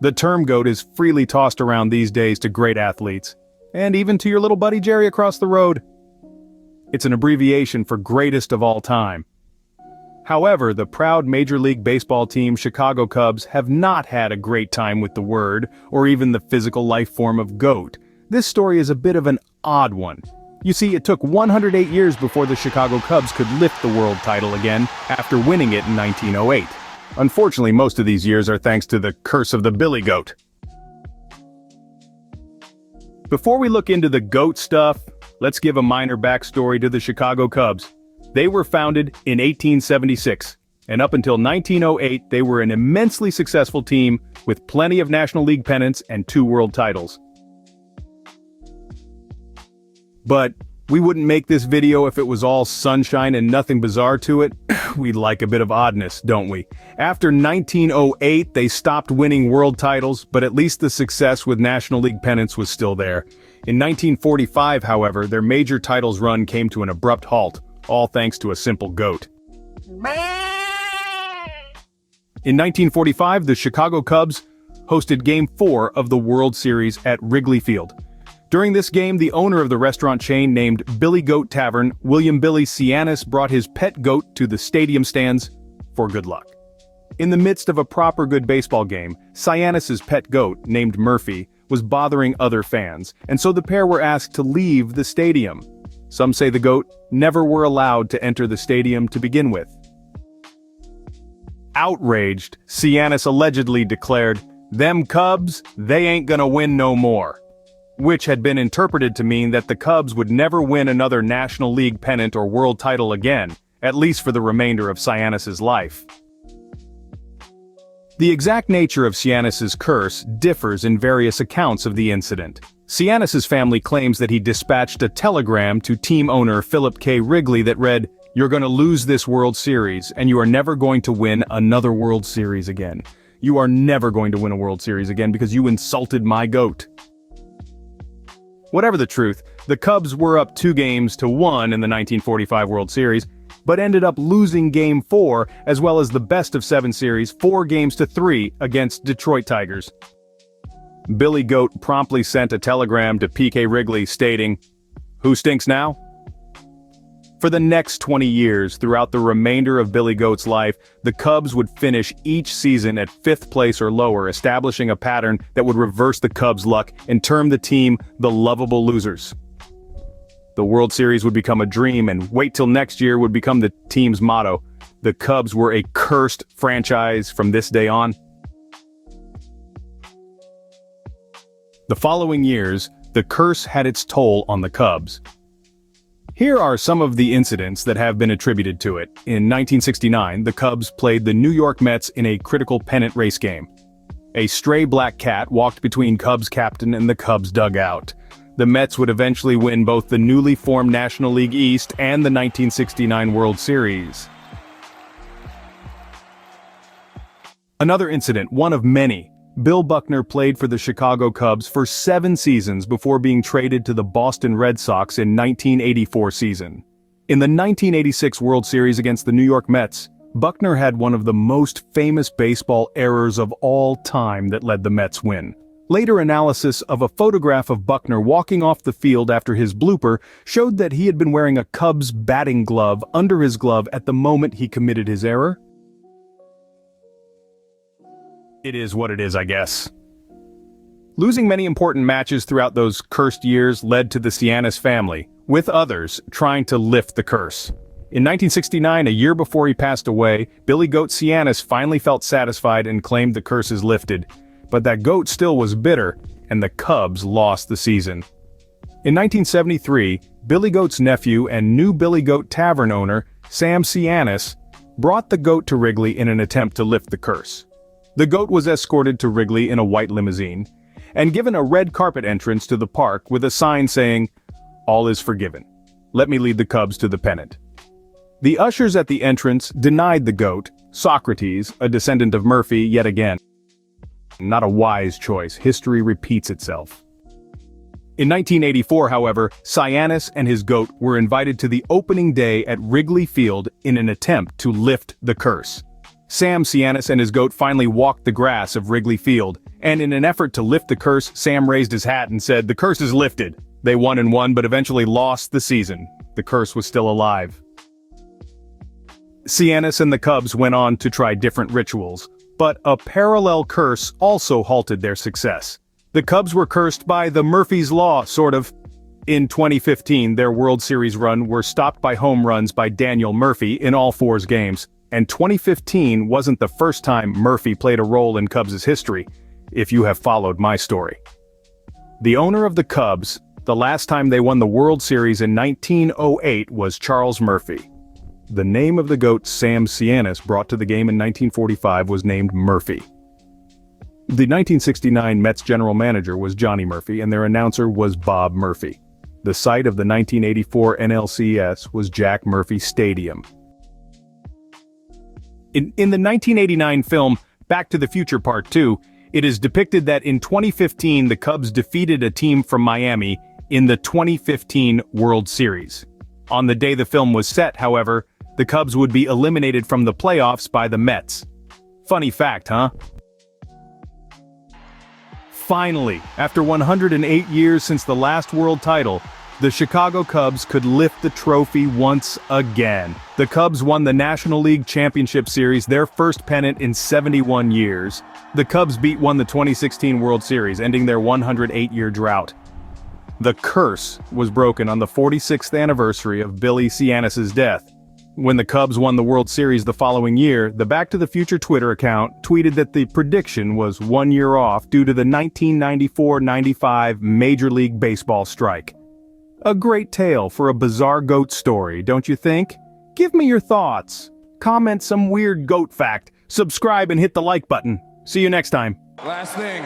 The term GOAT is freely tossed around these days to great athletes, and even to your little buddy Jerry across the road. It's an abbreviation for greatest of all time. However, the proud Major League Baseball team Chicago Cubs have not had a great time with the word, or even the physical life form of GOAT. This story is a bit of an odd one. You see, it took 108 years before the Chicago Cubs could lift the world title again after winning it in 1908. Unfortunately, most of these years are thanks to the curse of the Billy Goat. Before we look into the GOAT stuff, let's give a minor backstory to the Chicago Cubs. They were founded in 1876, and up until 1908 they were an immensely successful team with plenty of National League pennants and 2 world titles. But we wouldn't make this video if it was all sunshine and nothing bizarre to it. We like a bit of oddness, don't we? After 1908, they stopped winning world titles, but at least the success with National League pennants was still there. In 1945, however, their major titles run came to an abrupt halt, all thanks to a simple goat. In 1945, the Chicago Cubs hosted Game 4 of the World Series at Wrigley Field. During this game, the owner of the restaurant chain named Billy Goat Tavern, William Billy Sianis, brought his pet goat to the stadium stands for good luck. In the midst of a proper good baseball game, Sianis's pet goat, named Murphy, was bothering other fans, and so the pair were asked to leave the stadium. Some say the goat never were allowed to enter the stadium to begin with. Outraged, Sianis allegedly declared, "Them Cubs, they ain't gonna win no more," which had been interpreted to mean that the Cubs would never win another National League pennant or world title again, at least for the remainder of Sianis's life. The exact nature of Sianis's curse differs in various accounts of the incident. Sianis's family claims that he dispatched a telegram to team owner Philip K. Wrigley that read, "You're gonna lose this World Series, and you are never going to win another World Series again. You are never going to win a World Series again because you insulted my goat." Whatever the truth, the Cubs were up 2-1 in the 1945 World Series, but ended up losing Game 4 as well as the best-of-7 series 4-3 against Detroit Tigers. Billy Goat promptly sent a telegram to P.K. Wrigley stating, "Who stinks now?" For the next 20 years, throughout the remainder of Billy Goat's life, the Cubs would finish each season at 5th place or lower, establishing a pattern that would reverse the Cubs' luck and term the team the Lovable Losers. The World Series would become a dream, and wait till next year would become the team's motto. The Cubs were a cursed franchise from this day on. The following years, the curse had its toll on the Cubs. Here are some of the incidents that have been attributed to it. In 1969, the Cubs played the New York Mets in a critical pennant race game. A stray black cat walked between Cubs captain and the Cubs dugout. The Mets would eventually win both the newly formed National League East and the 1969 World Series. Another incident, one of many. Bill Buckner played for the Chicago Cubs for 7 seasons before being traded to the Boston Red Sox in 1984 season. In the 1986 World Series against the New York Mets, Buckner had one of the most famous baseball errors of all time that led the Mets win. Later analysis of a photograph of Buckner walking off the field after his blooper showed that he had been wearing a Cubs batting glove under his glove at the moment he committed his error. It is what it is, I guess. Losing many important matches throughout those cursed years led to the Sianis family, with others, trying to lift the curse. In 1969, a year before he passed away, Billy Goat Sianis finally felt satisfied and claimed the curse is lifted. But that goat still was bitter, and the Cubs lost the season. In 1973, Billy Goat's nephew and new Billy Goat Tavern owner, Sam Sianis, brought the goat to Wrigley in an attempt to lift the curse. The goat was escorted to Wrigley in a white limousine, and given a red carpet entrance to the park with a sign saying, "All is forgiven. Let me lead the Cubs to the pennant." The ushers at the entrance denied the goat, Socrates, a descendant of Murphy, yet again. Not a wise choice. History repeats itself. In 1984, however, Sianis and his goat were invited to the opening day at Wrigley Field in an attempt to lift the curse. Sam Sianis and his goat finally walked the grass of Wrigley Field, And in an effort to lift the curse, Sam raised his hat and said, "The curse is lifted." They won and won, but eventually lost the season. The curse was still alive. Cianis and the Cubs went on to try different rituals, but a parallel curse also halted their success. The Cubs were cursed by the Murphy's Law, sort of. In 2015, their World Series run were stopped by home runs by Daniel Murphy in all 4 games, and 2015 wasn't the first time Murphy played a role in Cubs' history, if you have followed my story. The owner of the Cubs, the last time they won the World Series in 1908 was Charles Murphy. The name of the goat Sam Cianis brought to the game in 1945 was named Murphy. The 1969 Mets general manager was Johnny Murphy and their announcer was Bob Murphy. The site of the 1984 NLCS was Jack Murphy Stadium. In the 1989 film Back to the Future Part 2, it is depicted that in 2015 the Cubs defeated a team from Miami in the 2015 World Series. On the day the film was set, however, the Cubs would be eliminated from the playoffs by the Mets. Funny fact, huh? Finally, after 108 years since the last world title, the Chicago Cubs could lift the trophy once again. The Cubs won the National League Championship Series, their first pennant in 71 years. The Cubs won the 2016 World Series, ending their 108-year drought. The curse was broken on the 46th anniversary of Billy Cianis' death. When the Cubs won the World Series the following year, the Back to the Future Twitter account tweeted that the prediction was 1 year off due to the 1994-95 Major League Baseball strike. A great tale for a bizarre goat story, don't you think? Give me your thoughts. Comment some weird goat fact. Subscribe and hit the like button. See you next time. Last thing.